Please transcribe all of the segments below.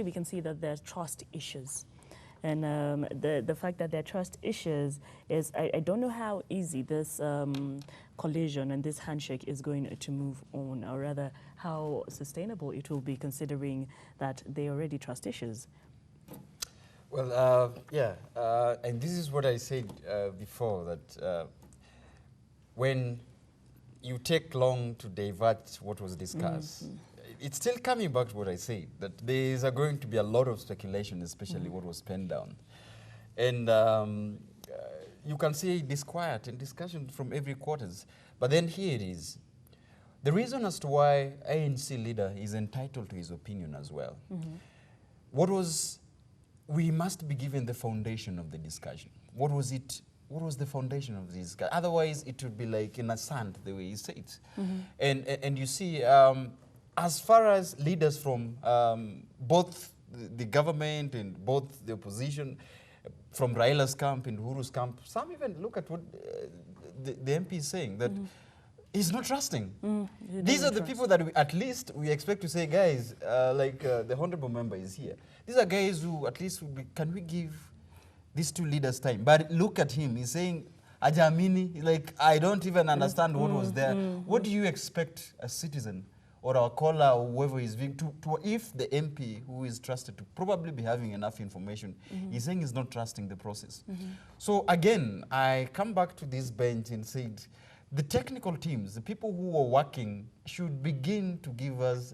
we can see that there are trust issues. And the fact that there are trust issues is, I don't know how easy this collision and this handshake is going to move on, or rather how sustainable it will be, considering that they already trust issues. Well, and this is what I said before, that when you take long to divert what was discussed, it's still coming back to what I said, that there is going to be a lot of speculation, especially what was penned down. And you can see disquiet and discussion from every quarters. But then here it is. The reason as to why ANC leader is entitled to his opinion as well. We must be given the foundation of the discussion. What was it? What was the foundation of this discussion? Otherwise, it would be like in a sand, the way he said. And you see, as far as leaders from both the government and both the opposition, from Raila's camp and Uhuru's camp, some even look at what the MP is saying, that he's not trusting. These are the people that at least we expect to say, guys, like the honorable member is here. These are guys who at least can we give these two leaders time? But look at him, he's saying, Ajamini, like I don't even understand what was there. What do you expect a citizen or our caller or whoever is being to if the MP who is trusted to probably be having enough information, he's saying he's not trusting the process. So again, I come back to this bench and said, the technical teams, the people who are working, should begin to give us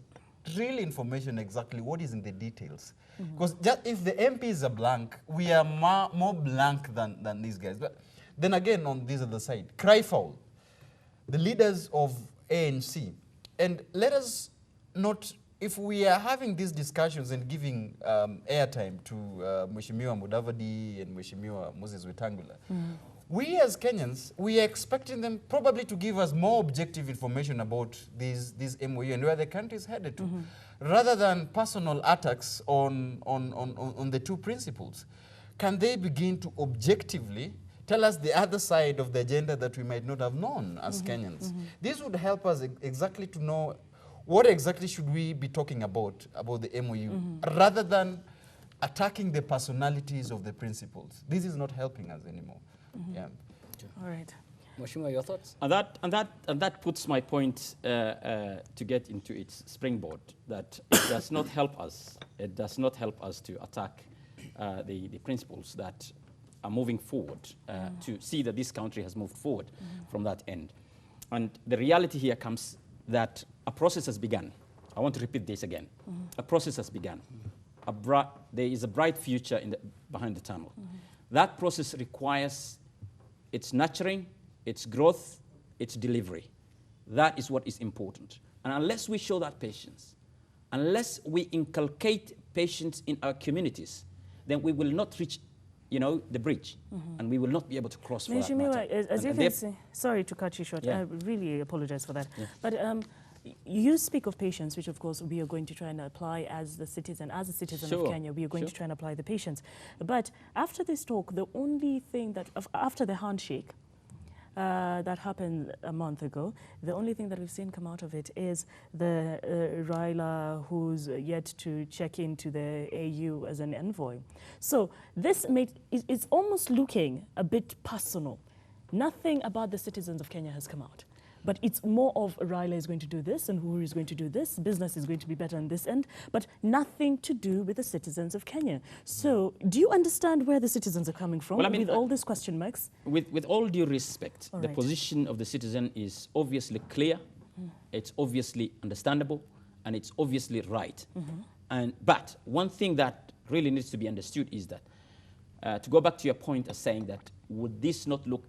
real information exactly what is in the details. Because just if the MPs are blank, we are more blank than these guys. But then again, on this other side, cry foul, the leaders of ANC. And let us not, if we are having these discussions and giving airtime to Mheshimiwa Mudavadi and Mheshimiwa Moses Wetangula, we as Kenyans, we are expecting them probably to give us more objective information about these MOU and where the country is headed to, rather than personal attacks on the two principles. Can they begin to objectively tell us the other side of the agenda that we might not have known as Kenyans? This would help us exactly to know what exactly should we be talking about the MOU, rather than attacking the personalities of the principles. This is not helping us anymore. Yeah. All right. Mheshimiwa, your thoughts? And that puts my point to get into its springboard, that it does not help us. It does not help us to attack the principles that are moving forward, to see that this country has moved forward from that end. And the reality here comes that a process has begun. I want to repeat this again. A process has begun. There is a bright future behind the tunnel. That process requires its nurturing, its growth, its delivery. That is what is important. And unless we show that patience, unless we inculcate patience in our communities, then we will not reach, the bridge, and we will not be able to cross for that matter. As you can see, sorry to cut you short, I really apologize for that. But you speak of patience, which of course we are going to try and apply as a citizen of Kenya, we are going to try and apply the patience. But after this talk, the only thing that, after the handshake that happened a month ago, the only thing that we've seen come out of it is the Raila, who's yet to check into the AU as an envoy. So this it's almost looking a bit personal. Nothing about the citizens of Kenya has come out. But it's more of Raila is going to do this and Uhuru is going to do this, business is going to be better on this end, but nothing to do with the citizens of Kenya. So do you understand where the citizens are coming from, with all these question marks? With all due respect, the position of the citizen is obviously clear, it's obviously understandable, and it's obviously right. But one thing that really needs to be understood is that, to go back to your point of saying that, would this not look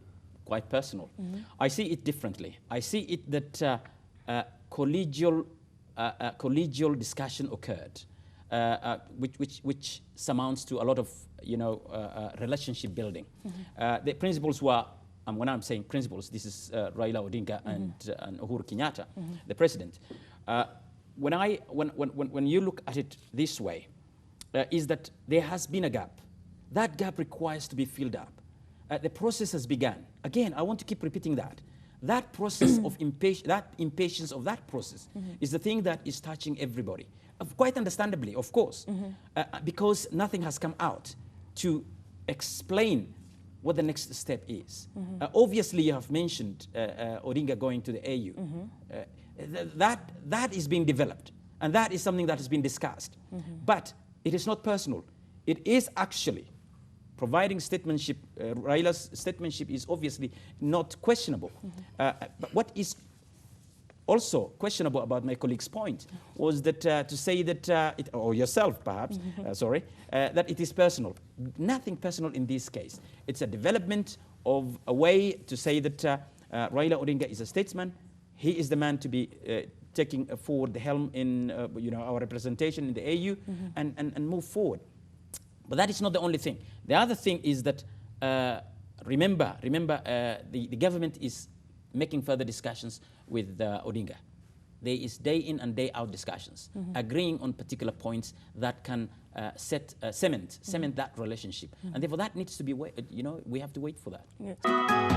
quite personal? I see it differently. I see it that collegial discussion occurred, which surmounts to a lot of relationship building. The principles were, and when I'm saying principles, this is Raila Odinga and Uhuru Kenyatta, the president. When you look at it this way, is that there has been a gap. That gap requires to be filled up. The process has begun. Again, I want to keep repeating that. that process of impatience of that process is the thing that is touching everybody. Quite understandably, of course, because nothing has come out to explain what the next step is. Obviously, you have mentioned Odinga going to the AU. That is being developed, and that is something that has been discussed. But it is not personal. It is actually providing statesmanship. Raila's statesmanship is obviously not questionable. But what is also questionable about my colleague's point was that to say that, or yourself perhaps, sorry, that it is personal. Nothing personal in this case. It's a development of a way to say that Raila Odinga is a statesman. He is the man to be taking forward the helm in our representation in the AU and move forward. But that is not the only thing. The other thing is that, remember, the government is making further discussions with Odinga. There is day in and day out discussions, agreeing on particular points that can cement that relationship. And therefore that needs to be, we have to wait for that. Yeah.